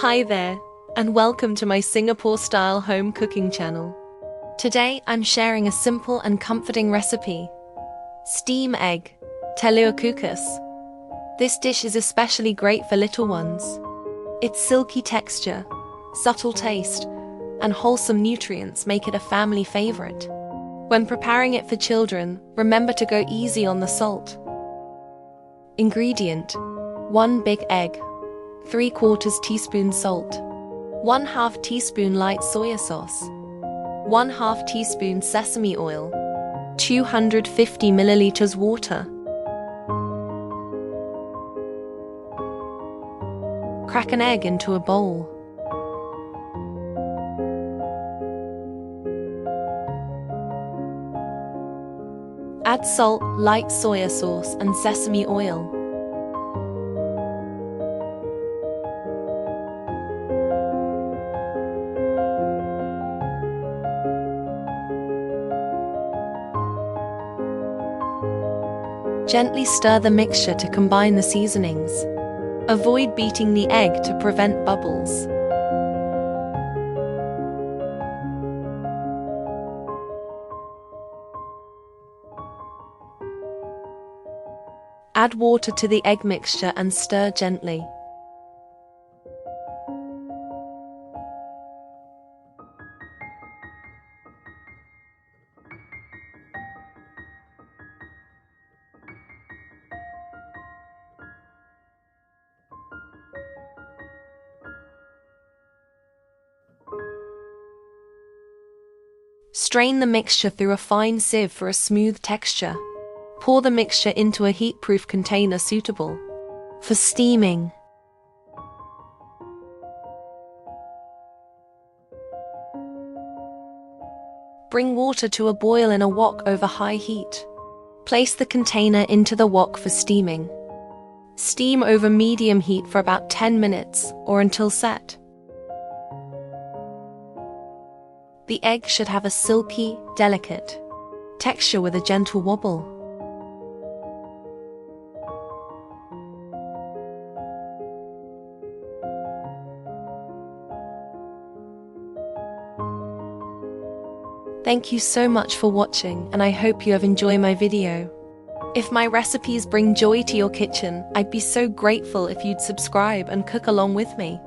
Hi there, and welcome to my Singapore-style home cooking channel. Today, I'm sharing a simple and comforting recipe. Steam egg, Telur Kukus. This dish is especially great for little ones. Its silky texture, subtle taste, and wholesome nutrients make it a family favorite. When preparing it for children, remember to go easy on the salt. Ingredient: 1 big egg, 3/4 teaspoon salt, 1/2 teaspoon light soya sauce, 1/2 teaspoon sesame oil, 250 milliliters water. Crack an egg into a bowl. Add salt, light soya sauce, and sesame oil. Gently stir the mixture to combine the seasonings. Avoid beating the egg to prevent bubbles. Add water to the egg mixture and stir gently. Strain the mixture through a fine sieve for a smooth texture. Pour the mixture into a heat-proof container suitable for steaming. Bring water to a boil in a wok over high heat. Place the container into the wok for steaming. Steam over medium heat for about 10 minutes or until set. The egg should have a silky, delicate texture with a gentle wobble. Thank you so much for watching, and I hope you have enjoyed my video. If my recipes bring joy to your kitchen, I'd be so grateful if you'd subscribe and cook along with me.